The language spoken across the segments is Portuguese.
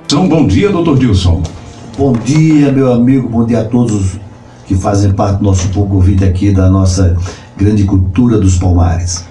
Então, bom dia, doutor Dilson. Bom dia, meu amigo, bom dia a todos que fazem parte do nosso pouco ouvinte aqui da nossa grande cultura dos Palmares.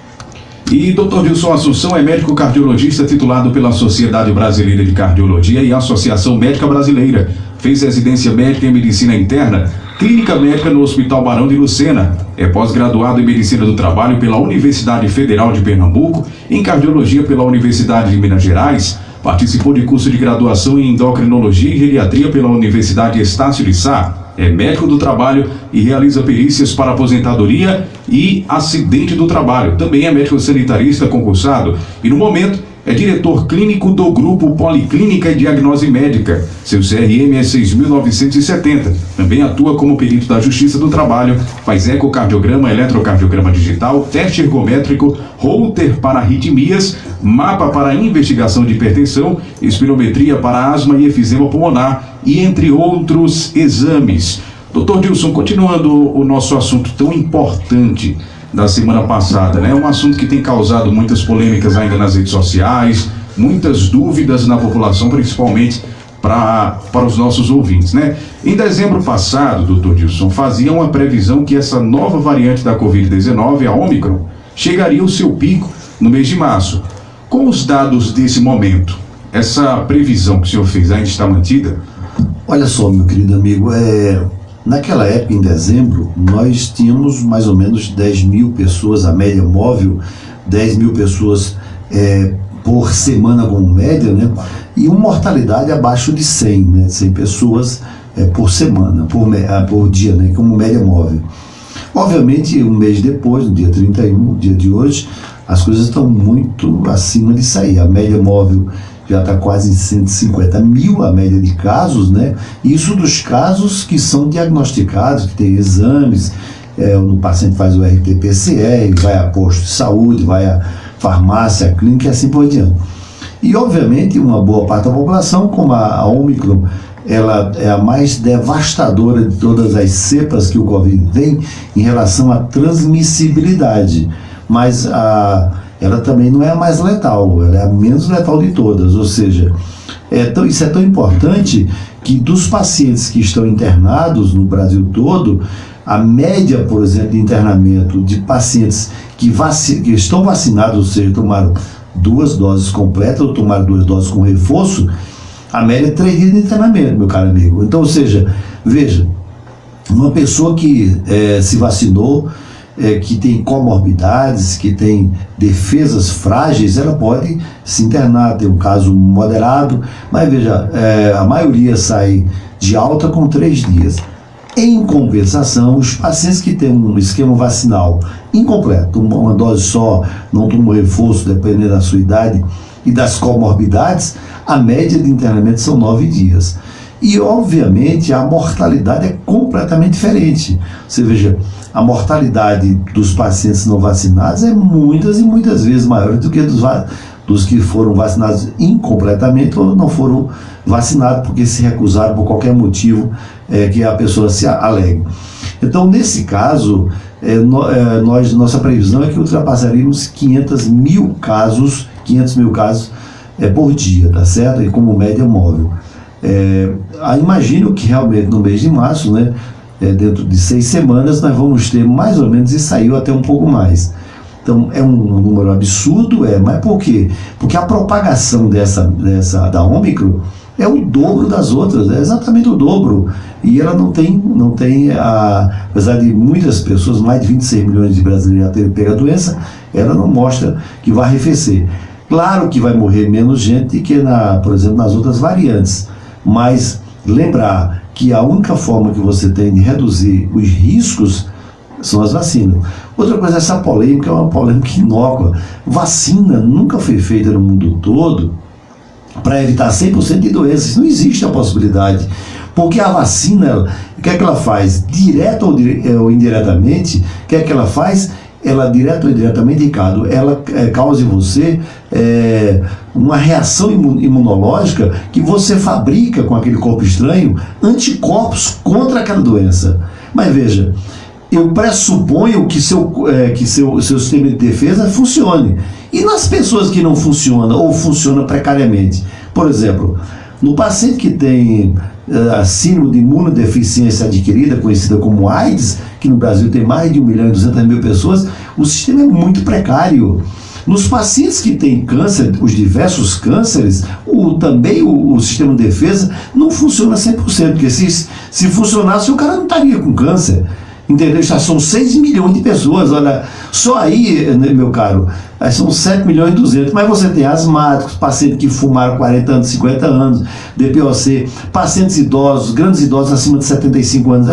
E Dr. Dilson Assunção é médico cardiologista titulado pela Sociedade Brasileira de Cardiologia e Associação Médica Brasileira. Fez residência médica em Medicina Interna, Clínica Médica no Hospital Barão de Lucena. É pós-graduado em Medicina do Trabalho pela Universidade Federal de Pernambuco, em Cardiologia pela Universidade de Minas Gerais. Participou de curso de graduação em Endocrinologia e Geriatria pela Universidade Estácio de Sá. É médico do trabalho e realiza perícias para aposentadoria e acidente do trabalho. Também é médico sanitarista concursado e, no momento, é diretor clínico do Grupo Policlínica e Diagnose Médica. Seu CRM é 6.970. Também atua como perito da Justiça do Trabalho, faz ecocardiograma, eletrocardiograma digital, teste ergométrico, holter para arritmias, mapa para investigação de hipertensão, espirometria para asma e efizema pulmonar, e entre outros exames. Dr. Dilson, continuando o nosso assunto tão importante da semana passada, né? Um assunto que tem causado muitas polêmicas ainda nas redes sociais, muitas dúvidas na população, principalmente para os nossos ouvintes, né? Em dezembro passado, Dr. Dilson, fazia uma previsão que essa nova variante da Covid-19, a Ômicron, chegaria ao seu pico no mês de março. Com os dados desse momento, essa previsão que o senhor fez ainda está mantida? Olha só, meu querido amigo, naquela época, em dezembro, nós tínhamos mais ou menos 10 mil pessoas, a média móvel, 10 mil pessoas por semana como média, né? E uma mortalidade abaixo de 100, né? 100 pessoas por semana, por dia, né? Como média móvel. Obviamente, um mês depois, no dia 31, dia de hoje, as coisas estão muito acima disso aí. A média móvel já está quase em 150 mil, a média de casos, né? Isso dos casos que são diagnosticados, que tem exames, o paciente faz o RT-PCR, vai a posto de saúde, vai à farmácia, à clínica e assim por diante. E, obviamente, uma boa parte da população, como a Ômicron, ela é a mais devastadora de todas as cepas que o Covid tem em relação à transmissibilidade, mas ela também não é a mais letal, ela é a menos letal de todas, ou seja, isso é tão importante que dos pacientes que estão internados no Brasil todo, a média, por exemplo, de internamento de pacientes que estão vacinados, ou seja, tomaram 2 doses completas ou tomaram 2 doses com reforço, a média é 3 dias de internamento, meu caro amigo. Então, ou seja, veja, uma pessoa que se vacinou, que tem comorbidades, que tem defesas frágeis, ela pode se internar, ter um caso moderado, mas veja, a maioria sai de alta com 3 dias. Em compensação, os pacientes que têm um esquema vacinal incompleto, uma dose só, não tomam reforço, dependendo da sua idade e das comorbidades, a média de internamento são 9 dias. E, obviamente, a mortalidade é completamente diferente. Você veja, a mortalidade dos pacientes não vacinados é muitas e muitas vezes maior do que dos que foram vacinados incompletamente ou não foram vacinados porque se recusaram por qualquer motivo que a pessoa se alegue. Então, nesse caso, nossa previsão é que ultrapassaríamos 500 mil casos por dia, tá certo? E como média móvel. Imagino que realmente no mês de março, né, dentro de 6 semanas, nós vamos ter mais ou menos, e saiu até um pouco mais. Então é um número absurdo, mas por quê? Porque a propagação da Ômicron é o dobro das outras, é exatamente o dobro. E ela não tem apesar de muitas pessoas, mais de 26 milhões de brasileiros já terem pego a doença, ela não mostra que vai arrefecer. Claro que vai morrer menos gente que, por exemplo, nas outras variantes, mas lembrar que a única forma que você tem de reduzir os riscos são as vacinas. Outra coisa, essa polêmica é uma polêmica inócua. Vacina nunca foi feita no mundo todo para evitar 100% de doenças. Não existe a possibilidade. Porque a vacina, o que é que ela faz? Direto ou indiretamente, o que é que ela faz? Ela, direto ou indiretamente, Ricardo, ela causa em você uma reação imunológica que você fabrica com aquele corpo estranho anticorpos contra aquela doença. Mas veja, eu pressuponho que seu sistema de defesa funcione. E nas pessoas que não funcionam ou funciona precariamente? Por exemplo, No paciente que tem síndrome de imunodeficiência adquirida, conhecida como AIDS, que no Brasil tem mais de 1.200.000 pessoas, o sistema é muito precário. Nos pacientes que têm câncer, os diversos cânceres, também o sistema de defesa não funciona 100%, porque se funcionasse, o cara não estaria com câncer. Entendeu? Já são 6 milhões de pessoas, olha, só aí, meu caro, são 7.200.000, mas você tem asmáticos, pacientes que fumaram 40 anos, 50 anos, DPOC, pacientes idosos, grandes idosos acima de 75 anos,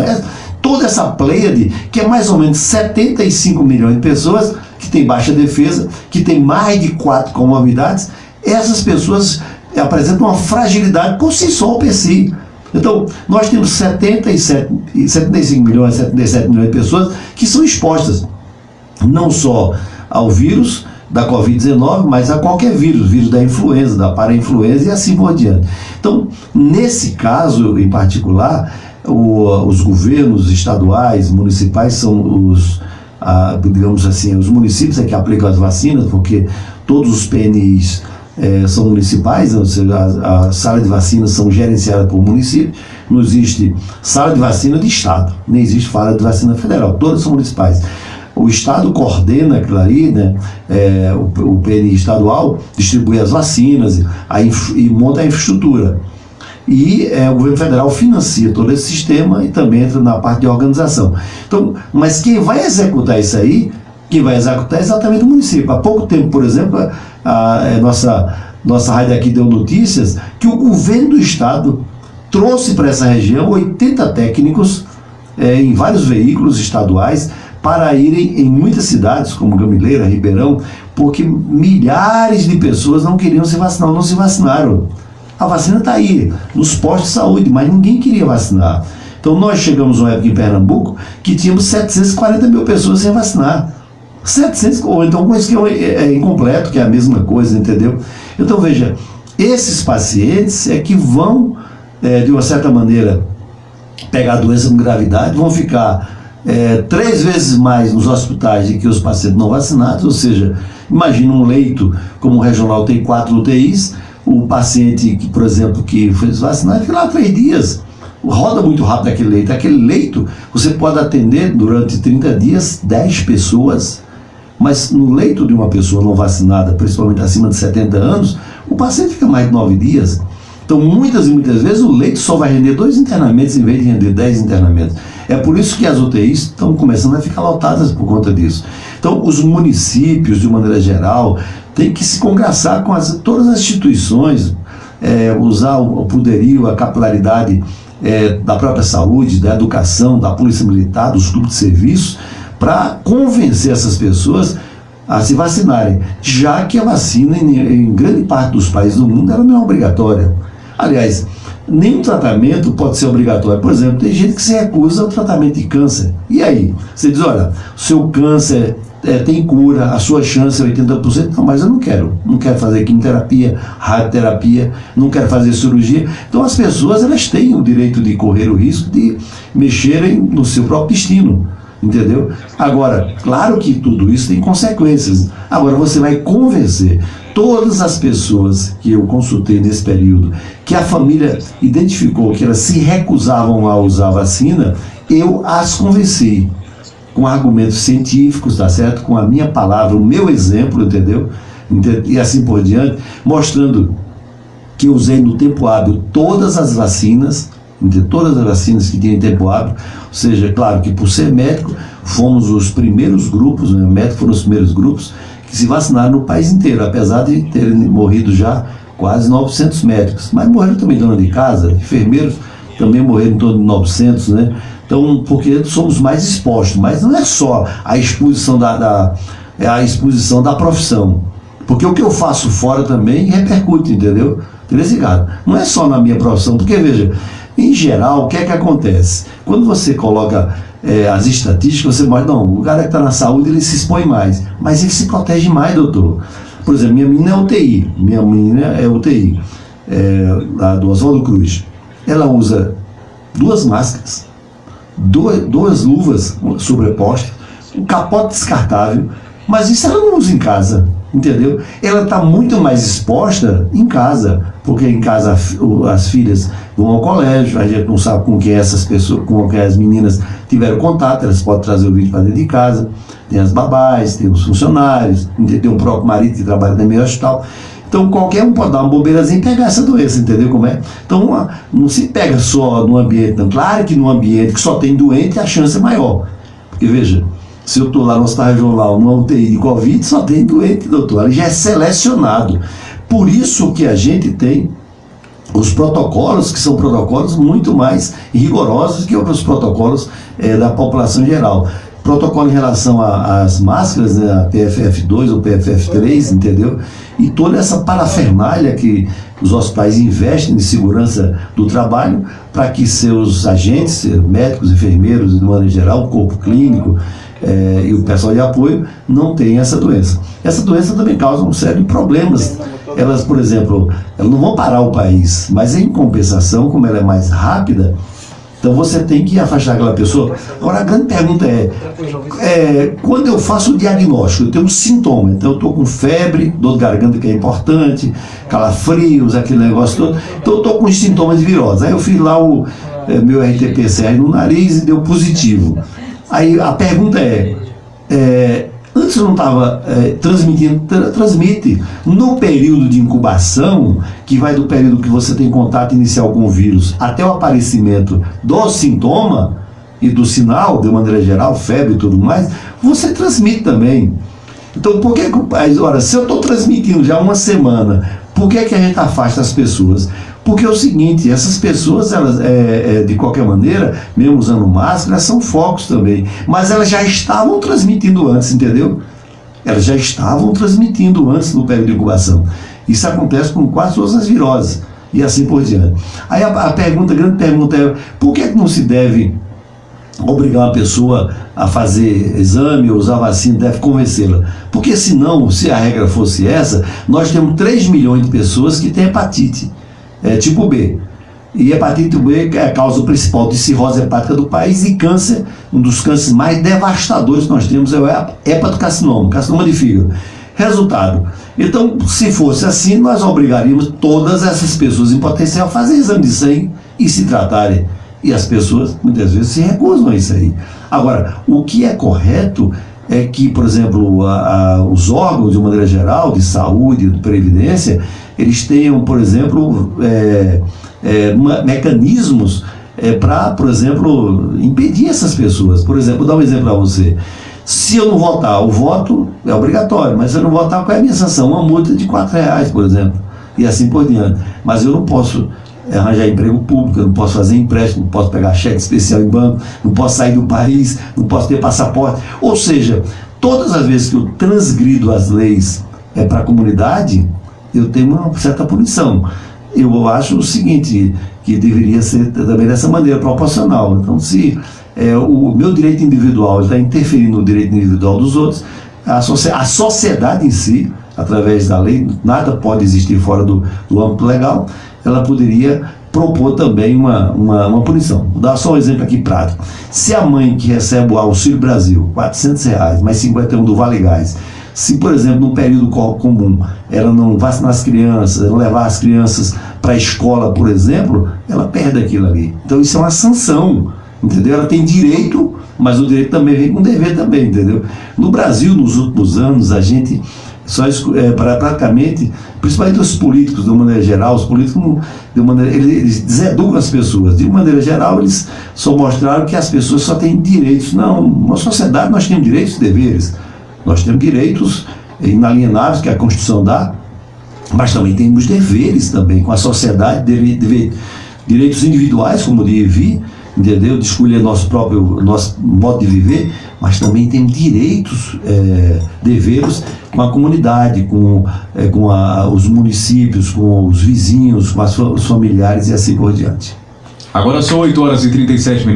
toda essa pleiade, que é mais ou menos 75 milhões de pessoas, que tem baixa defesa, que tem mais de 4 comorbidades, essas pessoas apresentam uma fragilidade por si só, per si. Então, nós temos 75 milhões, 77 milhões de pessoas que são expostas não só ao vírus da Covid-19, mas a qualquer vírus da influenza, da parainfluenza e assim por diante. Então, nesse caso em particular, os governos estaduais, municipais são digamos assim, os municípios é que aplicam as vacinas, porque todos os PNIs são municipais, ou seja, as salas de vacina são gerenciadas por município, não existe sala de vacina de Estado, nem existe sala de vacina federal, todas são municipais. O Estado coordena aquilo ali, né? O PNI estadual distribui as vacinas e monta a infraestrutura. E o governo federal financia todo esse sistema e também entra na parte de organização. Então, mas quem vai executar isso aí, quem vai executar é exatamente o município. Há pouco tempo, por exemplo, nossa rádio aqui deu notícias que o governo do estado trouxe para essa região 80 técnicos em vários veículos estaduais para irem em muitas cidades, como Gamileira, Ribeirão, porque milhares de pessoas não queriam se vacinar, não se vacinaram. A vacina está aí, nos postos de saúde, mas ninguém queria vacinar. Então nós chegamos uma época em Pernambuco que tínhamos 740 mil pessoas sem vacinar. 700, ou então com isso que é incompleto, que é a mesma coisa, entendeu? Então veja, esses pacientes é que vão, de uma certa maneira, pegar a doença com gravidade, vão ficar 3 vezes mais nos hospitais do que os pacientes não vacinados, ou seja, imagina um leito, como o regional tem 4 UTIs, o paciente, que, por exemplo, que foi vacinado, fica lá 3 dias, roda muito rápido aquele leito, você pode atender durante 30 dias 10 pessoas, mas no leito de uma pessoa não vacinada, principalmente acima de 70 anos, o paciente fica mais de 9 dias. Então, muitas e muitas vezes, o leito só vai render 2 internamentos em vez de render 10 internamentos. É por isso que as UTIs estão começando a ficar lotadas por conta disso. Então, os municípios, de maneira geral, têm que se congraçar com todas as instituições, usar o poderio, a capilaridade da própria saúde, da educação, da polícia militar, dos clubes de serviço, para convencer essas pessoas a se vacinarem, já que a vacina, em grande parte dos países do mundo, ela não é obrigatória. Aliás, nenhum tratamento pode ser obrigatório. Por exemplo, tem gente que se recusa ao tratamento de câncer. E aí? Você diz, olha, o seu câncer tem cura, a sua chance é 80%. Não, mas eu não quero fazer quimioterapia, radioterapia, não quero fazer cirurgia. Então as pessoas, elas têm o direito de correr o risco de mexerem no seu próprio destino. Entendeu? Agora, claro que tudo isso tem consequências. Agora, você vai convencer todas as pessoas que eu consultei nesse período, que a família identificou que elas se recusavam a usar a vacina, eu as convenci com argumentos científicos, tá certo? Com a minha palavra, o meu exemplo, entendeu? E assim por diante, mostrando que eu usei no tempo hábil todas as vacinas que tinham em tempo hábil, ou seja, claro que por ser médico, fomos os primeiros grupos, né, médicos foram os primeiros grupos que se vacinaram no país inteiro, apesar de terem morrido já quase 900 médicos, mas morreram também dona de casa, enfermeiros também morreram em torno de 900, né? Então, porque somos mais expostos, mas não é só a exposição a exposição da profissão, porque o que eu faço fora também repercute, entendeu? Ligado? Não é só na minha profissão, porque veja, em geral, o que é que acontece? Quando você coloca as estatísticas, você mostra, não, o cara que está na saúde, ele se expõe mais, mas ele se protege mais, doutor. Por exemplo, minha menina é UTI, lá do Oswaldo Cruz. Ela usa 2 máscaras, 2 luvas sobrepostas, um capote descartável, mas isso ela não usa em casa, entendeu? Ela está muito mais exposta em casa, porque em casa as filhas vão ao colégio, a gente não sabe com quem essas pessoas, com quem as meninas tiveram contato, elas podem trazer o vídeo para dentro de casa, tem as babás, tem os funcionários, tem o próprio marido que trabalha no meio hospital. Então qualquer um pode dar uma bobeirazinha e pegar essa doença, entendeu como é? Então não se pega só no ambiente, não. Claro que no ambiente que só tem doente a chance é maior. Porque veja, se eu estou lá no hospital regional, numa UTI de Covid, só tem doente, doutor. Ele já é selecionado. Por isso que a gente tem os protocolos, que são protocolos muito mais rigorosos que outros protocolos da população geral. Protocolo em relação às máscaras, né, a PFF2 ou PFF3, entendeu? E toda essa parafernália que os hospitais investem em segurança do trabalho para que seus agentes, médicos, enfermeiros e de maneira geral, o corpo clínico e o pessoal de apoio não tenham essa doença. Essa doença também causa um sério de problemas. Elas, por exemplo, elas não vão parar o país, mas em compensação, como ela é mais rápida, então você tem que afastar aquela pessoa. Agora a grande pergunta quando eu faço o diagnóstico, eu tenho um sintoma, então eu estou com febre, dor de garganta que é importante, calafrios, aquele negócio todo, então eu estou com os sintomas de virose. Aí eu fiz lá o meu RT-PCR no nariz e deu positivo. Aí a pergunta antes eu não estava transmitindo, transmite no período de incubação, que vai do período que você tem contato inicial com o vírus até o aparecimento do sintoma e do sinal, de maneira geral, febre e tudo mais, você transmite também. Então, por que agora, se eu estou transmitindo já uma semana, por que a gente afasta as pessoas? Porque é o seguinte, essas pessoas, elas, de qualquer maneira, mesmo usando máscara, são focos também. Mas elas já estavam transmitindo antes, entendeu? Elas já estavam transmitindo antes no período de incubação. Isso acontece com quase todas as viroses. E assim por diante. Aí a grande pergunta é, por que não se deve obrigar uma pessoa a fazer exame ou usar vacina, deve convencê-la? Porque senão, se a regra fosse essa, nós temos 3 milhões de pessoas que têm hepatite. Tipo B. E hepatite B é a causa principal de cirrose hepática do país e câncer, um dos cânceres mais devastadores que nós temos é o hepatocarcinoma, carcinoma de fígado. Resultado. Então, se fosse assim, nós obrigaríamos todas essas pessoas em potencial a fazer exame de sangue e se tratarem. E as pessoas, muitas vezes, se recusam a isso aí. Agora, o que é correto é que, por exemplo, os órgãos, de maneira geral, de saúde, de previdência, eles tenham, por exemplo, mecanismos para, por exemplo, impedir essas pessoas. Por exemplo, vou dar um exemplo para você. Se eu não votar, o voto é obrigatório, mas se eu não votar, qual é a minha sanção? Uma multa de R$4, por exemplo, e assim por diante. Mas eu não posso arranjar emprego público, eu não posso fazer empréstimo, não posso pegar cheque especial em banco, não posso sair do país, não posso ter passaporte. Ou seja, todas as vezes que eu transgrido as leis para a comunidade, eu tenho uma certa punição. Eu acho o seguinte, que deveria ser também dessa maneira, proporcional. Então, se o meu direito individual está interferindo no direito individual dos outros, a sociedade em si, através da lei, nada pode existir fora do âmbito legal, ela poderia propor também uma punição. Vou dar só um exemplo aqui prático. Se a mãe que recebe o Auxílio Brasil, R$400, mais 51 do Vale Gás, se, por exemplo, num período comum, ela não vacinar as crianças, não levar as crianças para a escola, por exemplo, ela perde aquilo ali. Então isso é uma sanção, entendeu? Ela tem direito, mas o direito também vem com dever também, entendeu? No Brasil, nos últimos anos, a gente praticamente, principalmente os políticos, de uma maneira geral, os políticos, eles deseducam as pessoas. De uma maneira geral, eles só mostraram que as pessoas só têm direitos. Não, na sociedade nós temos direitos e deveres. Nós temos direitos inalienáveis que a Constituição dá, mas também temos deveres também com a sociedade, direitos individuais, como o de vir, entendeu? De escolher nosso modo de viver, mas também temos direitos, deveres com a comunidade, com os municípios, com os vizinhos, com os familiares e assim por diante. Agora são 8h37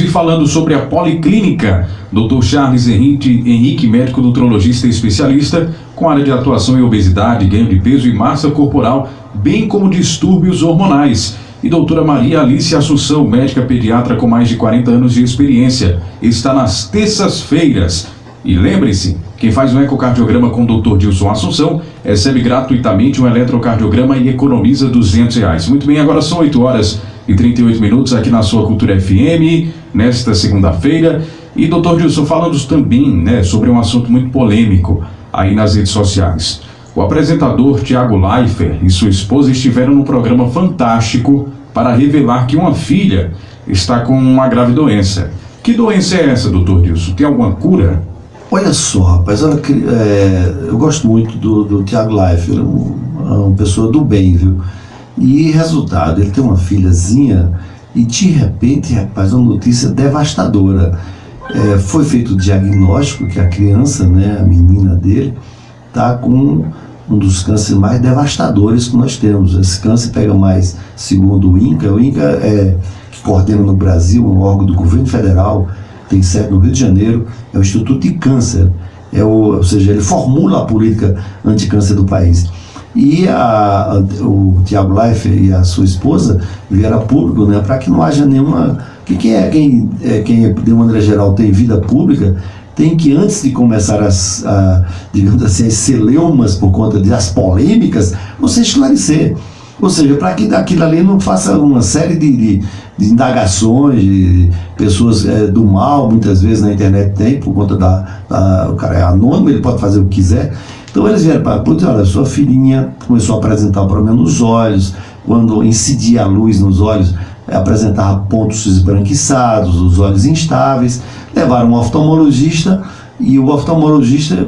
e falando sobre a Policlínica, Dr. Charles Henrique, médico nutrologista e especialista com área de atuação em obesidade, ganho de peso e massa corporal, bem como distúrbios hormonais. E doutora Maria Alice Assunção, médica pediatra com mais de 40 anos de experiência, está nas terças-feiras, E lembre-se, quem faz um ecocardiograma com o Dr. Dilson Assunção recebe gratuitamente um eletrocardiograma e economiza R$200. Muito bem, agora são 8h38 aqui na sua Cultura FM, nesta segunda-feira. E Dr. Dilson, falando também, sobre um assunto muito polêmico aí nas redes sociais. O apresentador Thiago Leifert e sua esposa estiveram num programa fantástico para revelar que uma filha está com uma grave doença. Que doença é essa, Dr. Dilson? Tem alguma cura? Olha só, rapaz, eu gosto muito do Thiago Leifert, uma pessoa do bem, viu? E resultado, ele tem uma filhazinha e de repente, rapaz, uma notícia devastadora. Foi feito o diagnóstico que a criança, a menina dele, está com um dos cânceres mais devastadores que nós temos. Esse câncer pega mais, segundo o INCA que coordena no Brasil, um órgão do governo federal, tem sede no Rio de Janeiro, é o Instituto de Câncer, ou seja, ele formula a política anticâncer do país. E o Thiago Leifert e a sua esposa vieram a público, para que não haja nenhuma... Quem de maneira geral tem vida pública, tem que, antes de começar digamos assim, as celeumas por conta das polêmicas, você esclarecer. Ou seja, para que aquilo ali não faça uma série de indagações, de pessoas do mal, muitas vezes na internet tem, por conta o cara é anônimo, ele pode fazer o que quiser. Então eles vieram para dizer, olha, sua filhinha começou a apresentar o problema nos olhos, quando incidia a luz nos olhos, apresentava pontos esbranquiçados, os olhos instáveis. Levaram um oftalmologista e o oftalmologista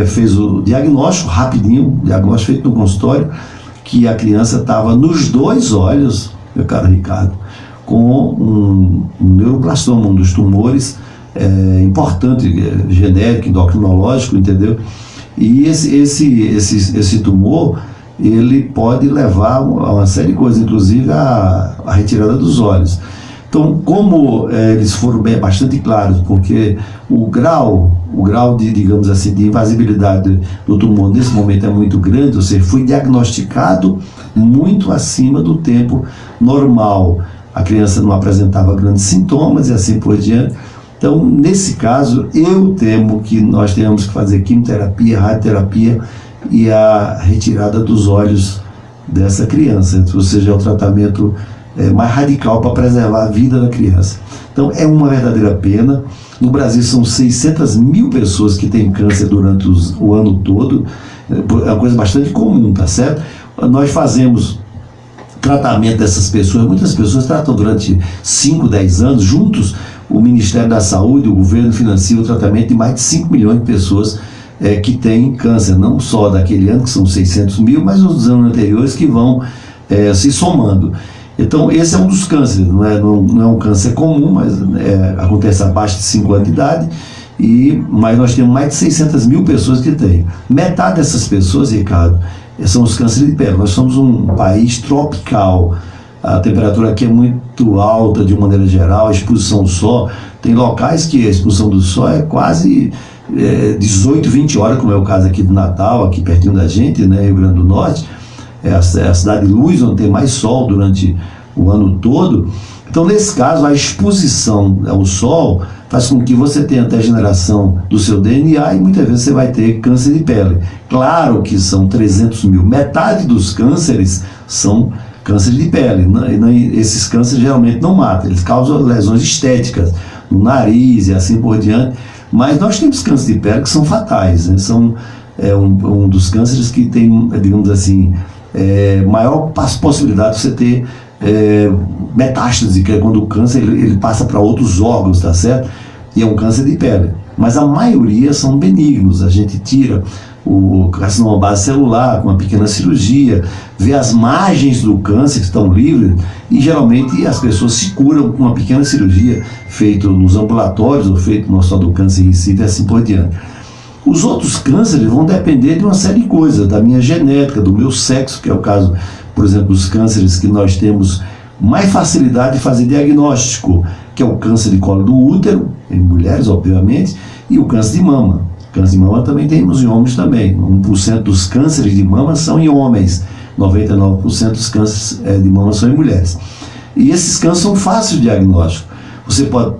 fez o diagnóstico rapidinho, diagnóstico feito no consultório, que a criança estava nos 2 olhos, meu caro Ricardo, com um neuroblastoma, um dos tumores importante, genérico, endocrinológico, entendeu? E esse tumor, ele pode levar a uma série de coisas, inclusive a retirada dos olhos. Então, como eles foram bastante claros, porque o grau de, digamos assim, de invasibilidade do tumor nesse momento é muito grande, ou seja, foi diagnosticado muito acima do tempo normal. A criança não apresentava grandes sintomas e assim por diante. Então, nesse caso, eu temo que nós tenhamos que fazer quimioterapia, radioterapia e a retirada dos olhos dessa criança, ou seja, é o tratamento mais radical para preservar a vida da criança. Então é uma verdadeira pena. No Brasil são 600 mil pessoas que têm câncer durante o ano todo, é uma coisa bastante comum, tá certo? Nós fazemos tratamento dessas pessoas, muitas pessoas tratam durante 5, 10 anos, juntos o Ministério da Saúde, o governo financia o tratamento de mais de 5 milhões de pessoas que têm câncer, não só daquele ano, que são 600 mil, mas os anos anteriores que vão se somando. Então, esse é um dos cânceres, não é um câncer comum, mas acontece abaixo de 5 anos de idade, mas nós temos mais de 600 mil pessoas que têm. Metade dessas pessoas, Ricardo, são os cânceres de pele. Nós somos um país tropical, a temperatura aqui é muito alta de uma maneira geral, a exposição ao sol, tem locais que a exposição do sol é quase 18, 20 horas, como é o caso aqui de Natal, aqui pertinho da gente, Rio Grande do Norte, é a cidade de luz, onde tem mais sol durante o ano todo. Então, nesse caso, a exposição ao sol faz com que você tenha degeneração do seu DNA e muitas vezes você vai ter câncer de pele. Claro que são 300 mil, metade dos cânceres são câncer de pele, esses cânceres geralmente não matam, eles causam lesões estéticas no nariz e assim por diante, mas nós temos câncer de pele que são fatais, são um dos cânceres que tem, digamos assim, maior possibilidade de você ter metástase, que é quando o câncer ele passa para outros órgãos, tá certo? E é um câncer de pele, mas a maioria são benignos. A gente tira o carcinoma base celular com uma pequena cirurgia, vê as margens do câncer que estão livres e geralmente as pessoas se curam com uma pequena cirurgia feita nos ambulatórios ou feita no Hospital do Câncer em Recife e assim por diante. Os outros cânceres vão depender de uma série de coisas, da minha genética, do meu sexo, que é o caso, por exemplo, dos cânceres que nós temos mais facilidade de fazer diagnóstico, que é o câncer de colo do útero, em mulheres, obviamente, e o câncer de mama. Câncer de mama também temos em homens também. 1% dos cânceres de mama são em homens, 99% dos cânceres de mama são em mulheres. E esses cânceres são fáceis de diagnóstico. Você pode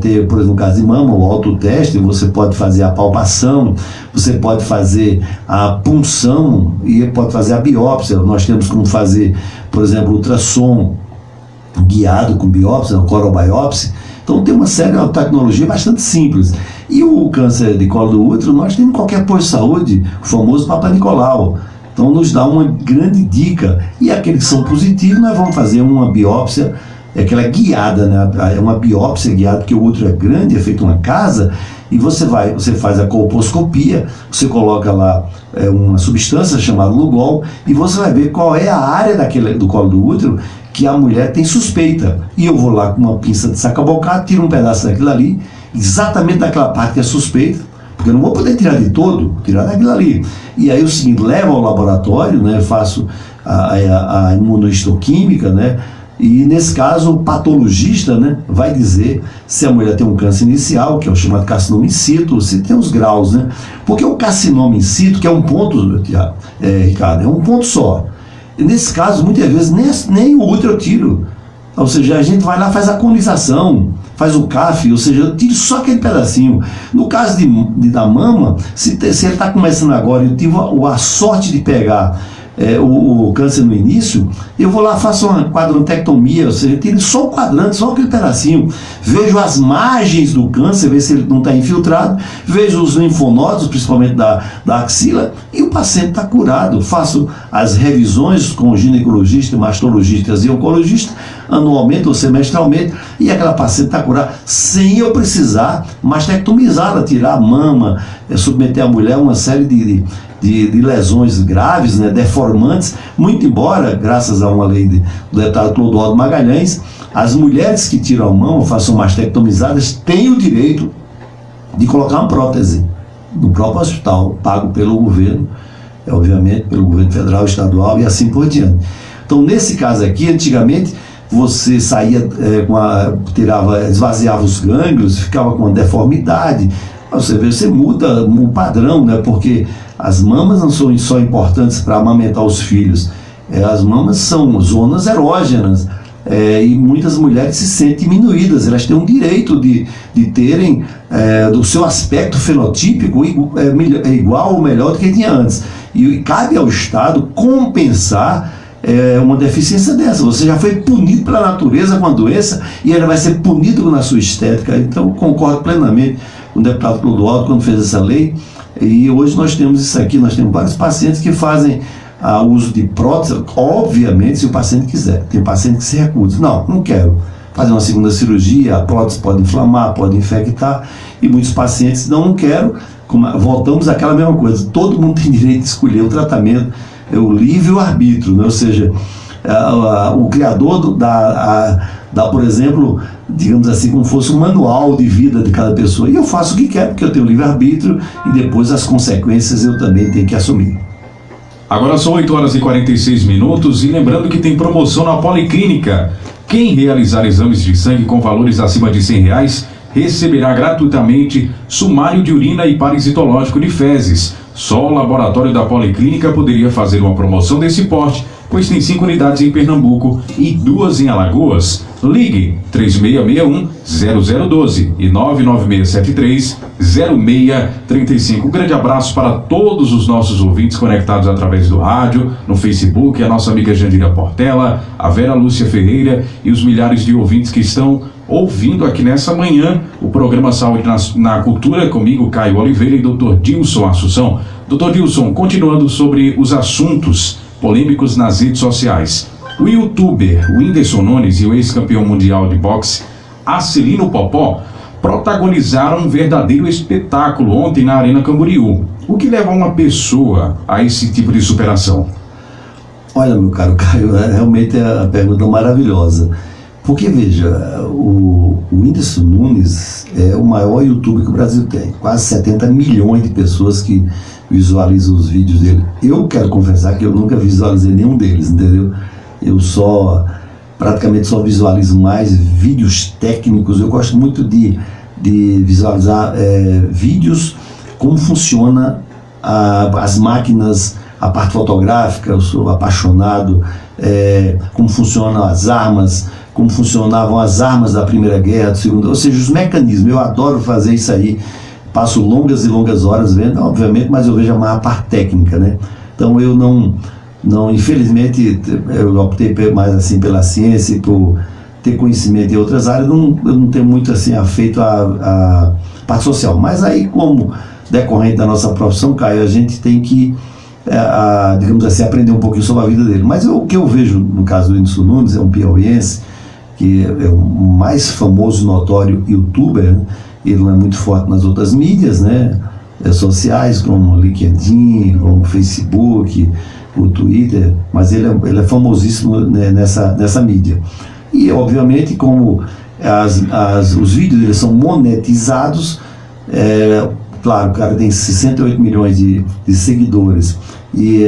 ter, por exemplo, no caso de mama, o autoteste, você pode fazer a palpação, você pode fazer a punção e pode fazer a biópsia. Nós temos como fazer, por exemplo, ultrassom guiado com biópsia, corobiópsia. Então tem uma série de tecnologia bastante simples. E o câncer de colo do útero, nós temos em qualquer posto de saúde, o famoso Papa Nicolau. Então nos dá uma grande dica. E aqueles que são positivos, nós vamos fazer uma biópsia, aquela guiada, né? É uma biópsia guiada, porque o útero é grande, é feito uma casa, e você faz a colposcopia, você coloca lá uma substância chamada Lugol, e você vai ver qual é a área do colo do útero que a mulher tem suspeita. E eu vou lá com uma pinça de saca-bocato, tiro um pedaço daquilo ali, exatamente daquela parte que é suspeita, porque eu não vou poder tirar de todo, tirar daquilo ali. E aí o seguinte, levo ao laboratório, né, faço a imunohistoquímica, né, e nesse caso o patologista, né, vai dizer se a mulher tem um câncer inicial, que é o chamado carcinoma in situ, se tem os graus, né, porque o carcinoma in situ, que é um ponto, Ricardo, é um ponto só. E nesse caso, muitas vezes, nem o útero eu tiro. Ou seja, a gente vai lá, faz a conização, faz o CAF, ou seja, eu tiro só aquele pedacinho. No caso da mama, se ele está começando agora e eu tive a sorte de pegar o câncer no início, eu vou lá, faço uma quadrantectomia, ou seja, tiro só o quadrante, só aquele pedacinho. Vejo as margens do câncer, ver se ele não está infiltrado, vejo os linfonodos, principalmente da axila, e o paciente está curado. Faço as revisões com ginecologistas, mastologistas e oncologistas, anualmente ou semestralmente, e aquela paciente está curada, sem eu precisar mastectomizá-la, tirar a mama, submeter a mulher a uma série de lesões graves, né, deformantes, muito embora, graças a uma lei do deputado Clodoaldo Magalhães, as mulheres que tiram a mama, façam mastectomizadas, têm o direito de colocar uma prótese no próprio hospital, pago pelo governo, obviamente pelo governo federal, estadual e assim por diante. Então, nesse caso aqui, antigamente, você saía, esvaziava os gânglios, ficava com uma deformidade. Você muda o padrão, né? Porque as mamas não são só importantes para amamentar os filhos, as mamas são zonas erógenas, e muitas mulheres se sentem diminuídas, elas têm um direito de terem do seu aspecto fenotípico igual ou melhor do que tinha antes. E cabe ao Estado compensar uma deficiência dessa. Você já foi punido pela natureza com a doença e ela vai ser punido na sua estética. Então, concordo plenamente com o deputado Clodoaldo quando fez essa lei. E hoje nós temos isso aqui, nós temos vários pacientes que fazem uso de prótese, obviamente, se o paciente quiser. Tem paciente que se recusa. Não quero fazer uma segunda cirurgia, a prótese pode inflamar, pode infectar, e muitos pacientes não quero. Voltamos àquela mesma coisa, todo mundo tem direito de escolher o tratamento, o livre-arbítrio, né? Ou seja, o criador dá, por exemplo, digamos assim, como fosse um manual de vida de cada pessoa, e eu faço o que quero, porque eu tenho livre-arbítrio, e depois as consequências eu também tenho que assumir. Agora são 8 horas e 46 minutos, e lembrando que tem promoção na Policlínica. Quem realizar exames de sangue com valores acima de R$100 receberá gratuitamente sumário de urina e parasitológico de fezes. Só o laboratório da Policlínica poderia fazer uma promoção desse porte, pois tem 5 unidades em Pernambuco e 2 em Alagoas. Ligue 3661-0012 e 99673-0635. Um grande abraço para todos os nossos ouvintes conectados através do rádio, no Facebook, a nossa amiga Jandira Portela, a Vera Lúcia Ferreira e os milhares de ouvintes que estão ouvindo aqui nessa manhã o programa Saúde na Cultura, comigo, Caio Oliveira e Dr. Dilson Assunção. Dr. Dilson, continuando sobre os assuntos polêmicos nas redes sociais. O youtuber Whindersson Nunes e o ex-campeão mundial de boxe Acelino Popó protagonizaram um verdadeiro espetáculo ontem na Arena Camboriú. O que leva uma pessoa a esse tipo de superação? Olha, meu caro Caio, realmente é uma pergunta maravilhosa. Porque, veja, o Whindersson Nunes é o maior youtuber que o Brasil tem. Quase 70 milhões de pessoas que visualizam os vídeos dele. Eu quero confessar que eu nunca visualizei nenhum deles, entendeu? Eu praticamente só visualizo mais vídeos técnicos. Eu gosto muito de visualizar vídeos, como funciona as máquinas, a parte fotográfica. Eu sou apaixonado, como funcionam as armas, como funcionavam as armas da Primeira Guerra, da Segunda, ou seja, os mecanismos. Eu adoro fazer isso aí, passo longas e longas horas vendo, obviamente, mas eu vejo a maior parte técnica, né? Então eu não, infelizmente, eu optei mais assim pela ciência e por ter conhecimento em outras áreas, eu não tenho muito assim afeito à parte social. Mas aí, como decorrente da nossa profissão, Caio, a gente tem que, digamos assim, aprender um pouquinho sobre a vida dele. Mas o que eu vejo no caso do Whindersson Nunes, é um piauiense, que é o mais famoso e notório youtuber, né? Ele não é muito forte nas outras mídias, né, sociais, como o LinkedIn, como o Facebook, o Twitter, mas ele é famosíssimo, né, nessa mídia. E, obviamente, como os vídeos dele são monetizados, claro, o cara tem 68 milhões de seguidores, e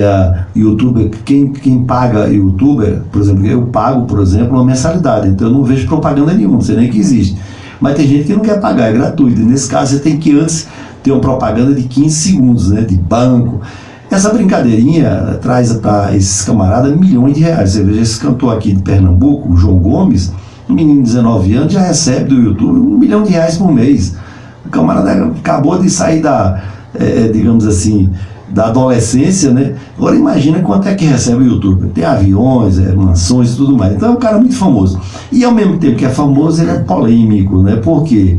youtuber, quem paga youtuber, por exemplo, eu pago, por exemplo, uma mensalidade, então eu não vejo propaganda nenhuma, não sei nem que existe. Mas tem gente que não quer pagar, é gratuito, e nesse caso você tem que antes ter uma propaganda de 15 segundos, né, de banco. Essa brincadeirinha traz para esses camaradas milhões de reais. Você veja, esse cantor aqui de Pernambuco, o João Gomes, um menino de 19 anos, já recebe do YouTube R$1 milhão por mês. O camarada acabou de sair digamos assim, da adolescência, né? Agora imagina quanto é que recebe o YouTube. Tem aviões, mansões e tudo mais. Então é um cara muito famoso. E ao mesmo tempo que é famoso, ele é polêmico, né? Por quê?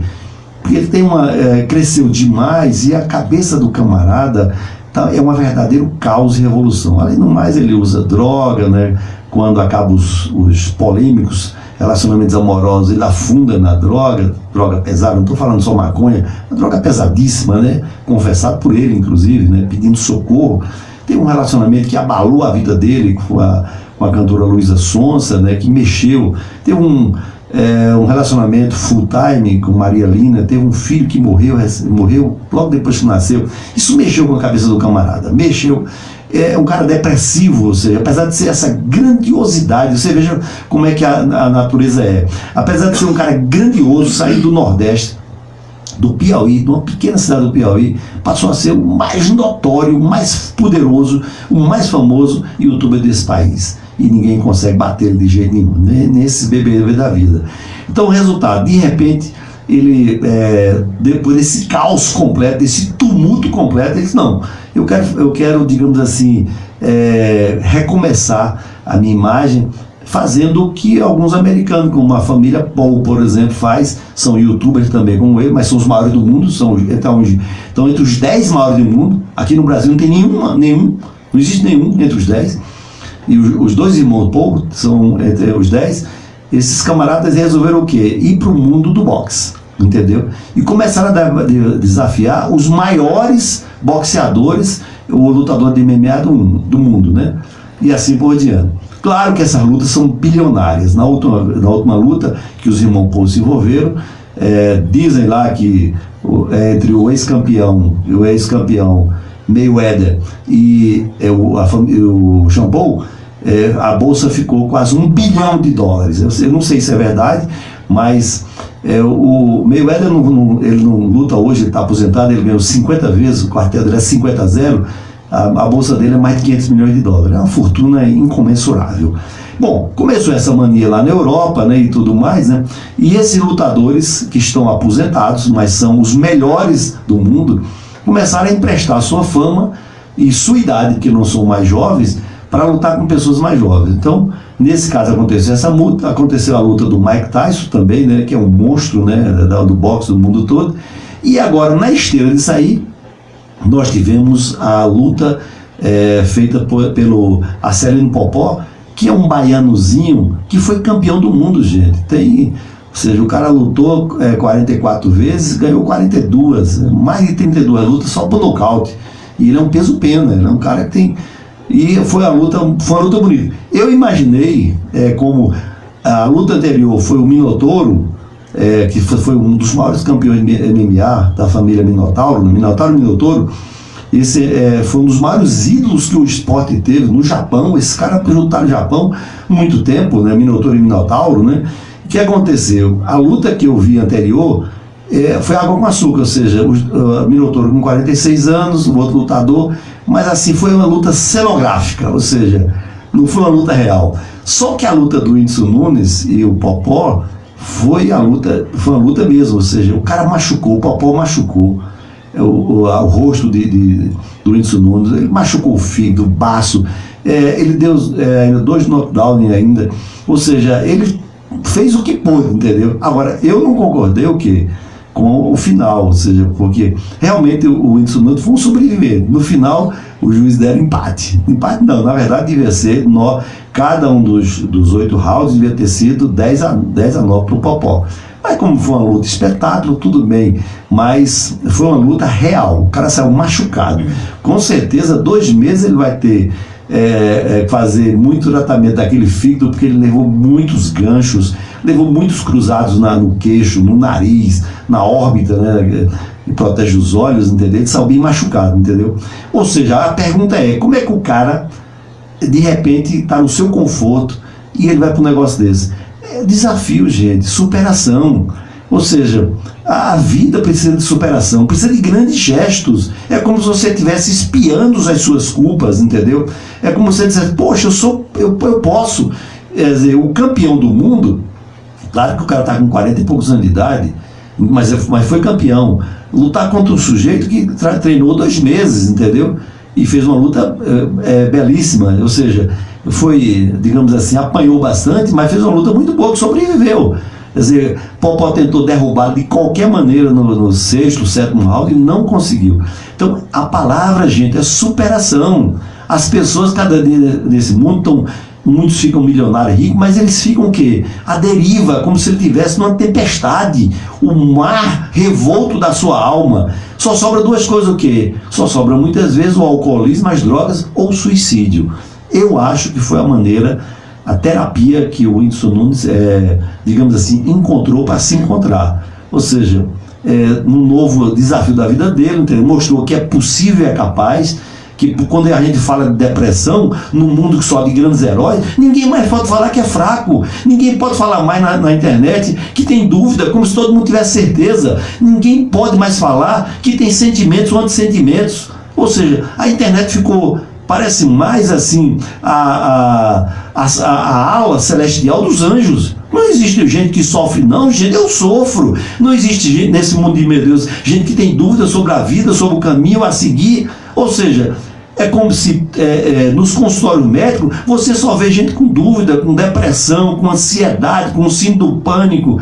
Porque ele tem cresceu demais e a cabeça do camarada é um verdadeiro caos e revolução. Além do mais, ele usa droga, né? Quando acabam os polêmicos relacionamentos amorosos, ele afunda na droga pesada, não estou falando só maconha, uma droga pesadíssima, né? Confessado por ele, inclusive, né? Pedindo socorro. Tem um relacionamento que abalou a vida dele com a cantora Luísa Sonza, né? Que mexeu. Teve um relacionamento full time com Maria Lina, teve um filho que morreu logo depois que nasceu. Isso mexeu com a cabeça do camarada, mexeu. É um cara depressivo, ou seja, apesar de ser essa grandiosidade, você veja como é que a natureza é. Apesar de ser um cara grandioso, sair do Nordeste, do Piauí, de uma pequena cidade do Piauí, passou a ser o mais notório, o mais poderoso, o mais famoso youtuber desse país. E ninguém consegue bater ele de jeito nenhum, né? Nesse BBB da vida. Então o resultado, de repente, ele, depois desse caos completo, desse tumulto completo, ele disse, não, eu quero, digamos assim, recomeçar a minha imagem fazendo o que alguns americanos, como a família Paul, por exemplo, faz, são youtubers também como ele, mas são os maiores do mundo, estão entre os 10 maiores do mundo. Aqui no Brasil não tem nenhum, não existe nenhum entre os 10, e os dois irmãos Paul são entre os 10. Esses camaradas resolveram o quê? Ir para o mundo do boxe, entendeu? E começaram a desafiar os maiores boxeadores, o lutador de MMA do mundo, né? E assim por diante. Claro que essas lutas são bilionárias. Na última luta que os irmãos Paul se envolveram, dizem lá que entre o ex-campeão Mayweather e o Sean Paul, a bolsa ficou quase $1 bilhão. Eu não sei se é verdade, mas o Mayweather ele não luta hoje, ele está aposentado, ele ganhou 50 vezes, o quartel dele é 50-0, a bolsa dele é mais de $500 milhões, é uma fortuna incomensurável. Bom, começou essa mania lá na Europa, né, e tudo mais, né, e esses lutadores que estão aposentados, mas são os melhores do mundo, começaram a emprestar sua fama e sua idade, que não são mais jovens, para lutar com pessoas mais jovens. Então, nesse caso aconteceu essa luta, aconteceu a luta do Mike Tyson também, né, que é um monstro, né, do boxe do mundo todo. E agora, na esteira disso aí, nós tivemos a luta feita pelo Acelino Popó, que é um baianozinho que foi campeão do mundo, gente. Ou seja, o cara lutou 44 vezes, ganhou 42, mais de 32 lutas só por nocaute. E ele é um peso pena, ele é um cara que tem... E foi uma luta bonita. Eu imaginei, como a luta anterior foi o Minotauro, que foi um dos maiores campeões de MMA da família Minotauro, Minotauro, esse foi um dos maiores ídolos que o esporte teve no Japão. Esses caras lutaram no Japão muito tempo, né, Minotauro e Minotauro, né? O que aconteceu? A luta que eu vi anterior foi água com açúcar, ou seja, o Minotauro com 46 anos, o outro lutador, mas assim, foi uma luta cenográfica, ou seja, não foi uma luta real. Só que a luta do Whindersson Nunes e o Popó foi uma luta mesmo, ou seja, o cara machucou, o Popó machucou o rosto do Whindersson Nunes, ele machucou o fígado, o baço, ele deu ainda 2 knockdowns ainda, ou seja, ele fez o que pôde, entendeu? Agora, eu não concordei com o final, ou seja, porque realmente o Whindersson Nunes foi um sobrevivente. No final, o juiz deram empate. Empate não, na verdade devia ser cada um dos 8 rounds devia ter sido 10-9 para o Popó. Mas como foi uma luta espetáculo, tudo bem, mas foi uma luta real, o cara saiu machucado. Com certeza, 2 meses ele vai ter fazer muito tratamento daquele fígado, porque ele levou muitos ganchos, levou muitos cruzados no queixo, no nariz, na órbita, né, que protege os olhos, entendeu? Ele saiu bem machucado, entendeu? Ou seja, a pergunta é, como é que o cara de repente está no seu conforto e ele vai para um negócio desse? É desafio, gente, superação. Ou seja, a vida precisa de superação, precisa de grandes gestos. É como se você estivesse espiando as suas culpas, entendeu? É como se você dissesse, poxa, eu posso. Quer dizer, o campeão do mundo, claro que o cara está com 40 e poucos anos de idade, mas foi campeão. Lutar contra um sujeito que treinou 2 meses, entendeu? E fez uma luta belíssima, ou seja, foi, digamos assim, apanhou bastante, mas fez uma luta muito boa, que sobreviveu. Quer dizer, Popó tentou derrubá-lo de qualquer maneira no 6º, 7º round e não conseguiu. Então, a palavra, gente, é superação. As pessoas, cada dia nesse mundo, muitos ficam milionários, ricos, mas eles ficam o quê? À deriva, como se ele estivesse numa tempestade, o mar revolto da sua alma. Só sobra 2 coisas o quê? Só sobra muitas vezes o alcoolismo, as drogas ou o suicídio. Eu acho que foi a terapia que o Whindersson Nunes, digamos assim, encontrou para se encontrar. Ou seja, num novo desafio da vida dele, entendeu? Mostrou que é possível e é capaz, que quando a gente fala de depressão, num mundo que só de grandes heróis, ninguém mais pode falar que é fraco, ninguém pode falar mais na internet que tem dúvida, como se todo mundo tivesse certeza, ninguém pode mais falar que tem sentimentos ou antissentimentos. Ou seja, a internet ficou, parece mais assim, a ala celestial dos anjos. Não existe gente que sofre, não, gente, eu sofro. Não existe gente nesse mundo de, meu Deus, gente que tem dúvidas sobre a vida, sobre o caminho a seguir. Ou seja, é como se nos consultórios médicos você só vê gente com dúvida, com depressão, com ansiedade, com síndrome do pânico,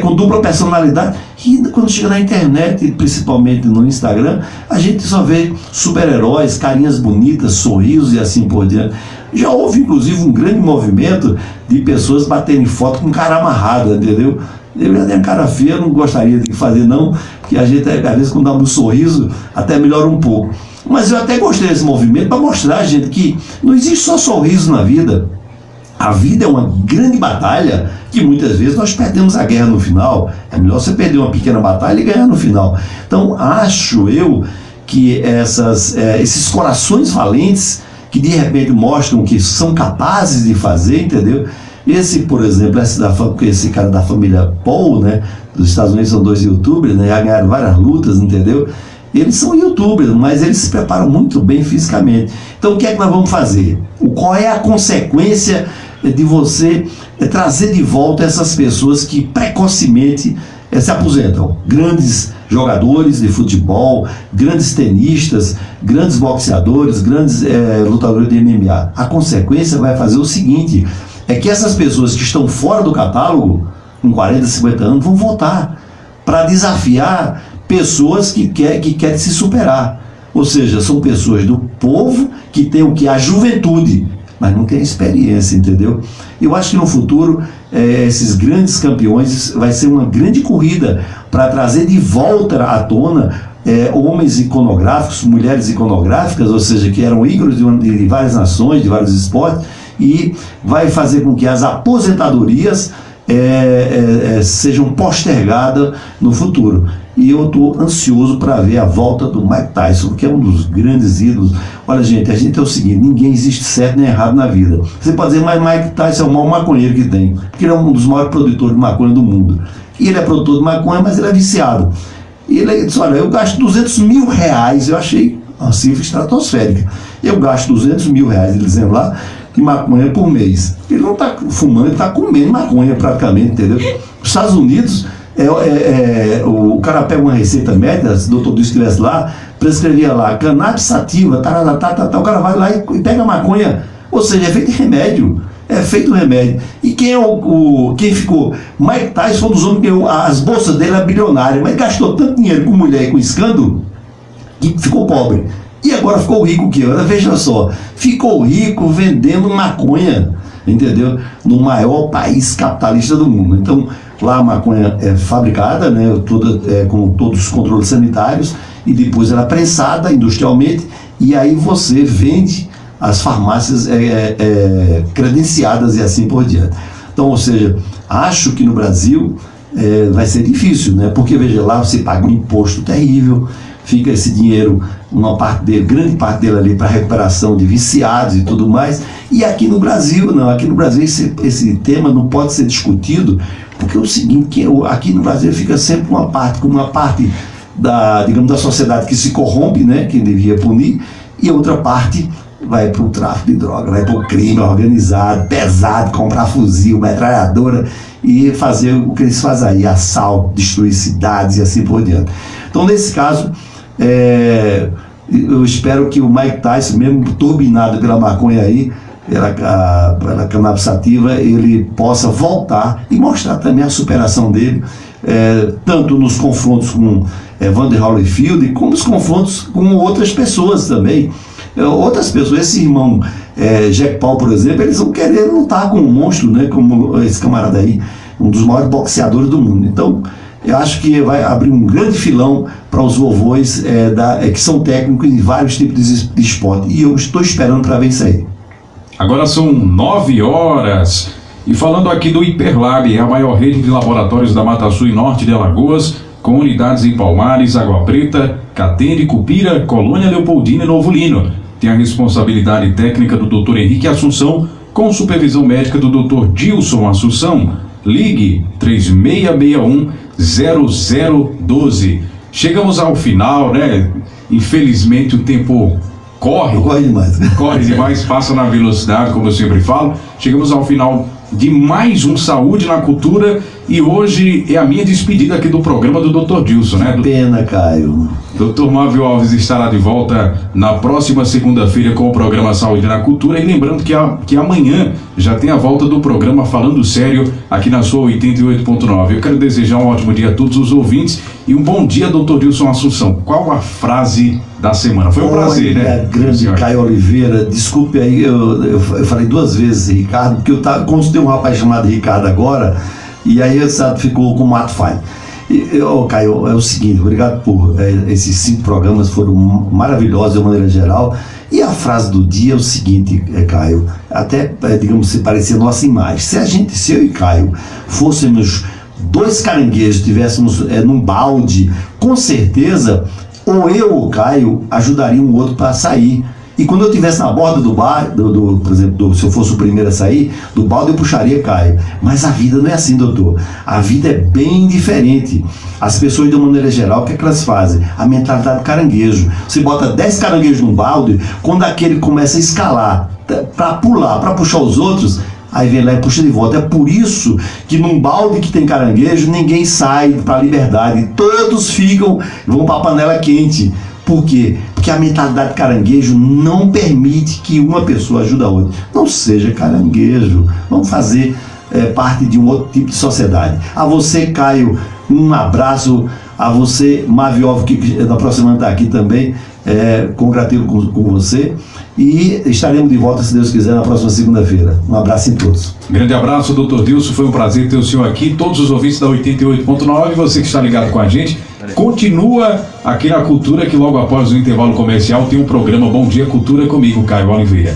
com dupla personalidade. E quando chega na internet, principalmente no Instagram, a gente só vê super-heróis, carinhas bonitas, sorrisos e assim por diante. Já houve, inclusive, um grande movimento de pessoas baterem foto com cara amarrada, entendeu? Eu já tenho cara feia, não gostaria de fazer não, porque a gente, às vezes, quando dá um sorriso, até melhora um pouco. Mas eu até gostei desse movimento para mostrar, gente, que não existe só sorriso na vida. A vida é uma grande batalha que muitas vezes nós perdemos a guerra no final. É melhor você perder uma pequena batalha e ganhar no final. Então, acho eu que esses corações valentes que de repente mostram que são capazes de fazer, entendeu? Esse, por exemplo, esse cara da família Paul, né, dos Estados Unidos, são 2 youtubers, né, já ganharam várias lutas, entendeu? Eles são youtubers, mas eles se preparam muito bem fisicamente. Então, o que é que nós vamos fazer? Qual é a consequência de você trazer de volta essas pessoas que precocemente se aposentam? Grandes jogadores de futebol, grandes tenistas, grandes boxeadores, grandes lutadores de MMA. A consequência vai fazer o seguinte, é que essas pessoas que estão fora do catálogo, com 40, 50 anos, vão voltar para desafiar pessoas que querem se superar. Ou seja, são pessoas do povo que têm o que? A juventude, mas não tem experiência, entendeu? Eu acho que no futuro, esses grandes campeões, vai ser uma grande corrida para trazer de volta à tona homens iconográficos, mulheres iconográficas, ou seja, que eram ícones de várias nações, de vários esportes, e vai fazer com que as aposentadorias sejam postergadas no futuro. E eu estou ansioso para ver a volta do Mike Tyson, que é um dos grandes ídolos. Olha, gente, a gente é o seguinte, ninguém existe certo nem errado na vida. Você pode dizer, mas Mike Tyson é o maior maconheiro que tem, porque ele é um dos maiores produtores de maconha do mundo. E ele é produtor de maconha, mas ele é viciado. E ele disse, olha, eu gasto 200 mil reais, eu achei uma cifra estratosférica. Eu gasto 200 mil reais, ele dizendo lá, de maconha por mês. Ele não está fumando, ele está comendo maconha praticamente, entendeu? Os Estados Unidos, o cara pega uma receita médica, se o doutor Dilson estivesse lá, prescrevia lá, cannabis sativa, o cara vai lá e pega a maconha, ou seja, é feito remédio. É feito remédio. E quem ficou? Mike Tyson foi um dos homens que as bolsas dele eram bilionárias, mas gastou tanto dinheiro com mulher e com escândalo que ficou pobre. E agora ficou rico o quê? Agora veja só, ficou rico vendendo maconha, entendeu? No maior país capitalista do mundo. Então, lá a maconha é fabricada, né, com todos os controles sanitários, e depois ela é prensada industrialmente, e aí você vende as farmácias credenciadas e assim por diante. Então, ou seja, acho que no Brasil vai ser difícil, né? Porque, veja lá, você paga um imposto terrível, fica esse dinheiro, uma parte dele, grande parte dele ali para recuperação de viciados e tudo mais, e aqui no Brasil, não, aqui no Brasil esse tema não pode ser discutido, porque é o seguinte, aqui no Brasil fica sempre uma parte digamos, da sociedade que se corrompe, né? Que devia punir, e outra parte vai para o tráfico de droga, vai para o crime organizado, pesado, comprar fuzil, metralhadora e fazer o que eles fazem aí, assalto, destruir cidades e assim por diante. Então, nesse caso, eu espero que o Mike Tyson, mesmo turbinado pela maconha aí, pela cannabis sativa, ele possa voltar e mostrar também a superação dele, tanto nos confrontos com Evander Holyfield, como nos confrontos com outras pessoas também. Outras pessoas, esse irmão Jack Paul, por exemplo, eles vão querer lutar com um monstro, né, como esse camarada aí, um dos maiores boxeadores do mundo. Então, eu acho que vai abrir um grande filão para os vovôs que são técnicos em vários tipos de esporte. E eu estou esperando para ver isso aí. Agora são 9 horas. E falando aqui do Hiperlab, é a maior rede de laboratórios da Mata Sul e Norte de Alagoas, com unidades em Palmares, Água Preta, Catende, Cupira, Colônia Leopoldina e Novo Lino. Tem a responsabilidade técnica do Dr. Henrique Assunção, com supervisão médica do Dr. Dilson Assunção. Ligue 3661-0012. Chegamos ao final, né? Infelizmente o tempo corre demais, passa na velocidade, como eu sempre falo. Chegamos ao final de mais um Saúde na Cultura, e hoje é a minha despedida aqui do programa do Dr. Dilson, né? Pena, Caio. Dr. Mávio Alves estará de volta na próxima segunda-feira com o programa Saúde na Cultura, e lembrando que amanhã já tem a volta do programa Falando Sério aqui na sua 88.9. Eu quero desejar um ótimo dia a todos os ouvintes e um bom dia, Dr. Dilson Assunção. Qual a frase da semana? Foi um prazer, né? Grande Caio Oliveira, desculpe aí, eu falei 2 vezes Ricardo, porque eu consultei um rapaz chamado Ricardo agora, e aí sabe, ficou com o mato falho. Caio, é o seguinte, obrigado por esses 5 programas, foram maravilhosos de uma maneira geral. E a frase do dia é o seguinte, Caio, até, digamos, se parecer nossa imagem. Se eu e Caio fôssemos 2 caranguejos, estivéssemos num balde, com certeza, ou eu ou o Caio ajudaria um outro para sair. E quando eu estivesse na borda do bar, por exemplo, se eu fosse o primeiro a sair, do balde eu puxaria Caio. Mas a vida não é assim, doutor. A vida é bem diferente. As pessoas, de uma maneira geral, o que é que elas fazem? A mentalidade caranguejo. Você bota 10 caranguejos num balde, quando aquele começa a escalar, para pular, para puxar os outros, aí vem lá e puxa de volta. É por isso que num balde que tem caranguejo, ninguém sai para a liberdade. Todos vão para a panela quente. Por quê? Porque a mentalidade caranguejo não permite que uma pessoa ajude a outra. Não seja caranguejo. Vamos fazer parte de um outro tipo de sociedade. A você, Caio, um abraço. A você, Maviov, que na próxima semana está aqui também. Congratulo com você. E estaremos de volta, se Deus quiser, na próxima segunda-feira. Um abraço em todos. Grande abraço, Dr. Dilson. Foi um prazer ter o senhor aqui. Todos os ouvintes da 88.9, você que está ligado com a gente, continua aqui na Cultura, que logo após o intervalo comercial tem um programa Bom Dia Cultura comigo, Caio Oliveira.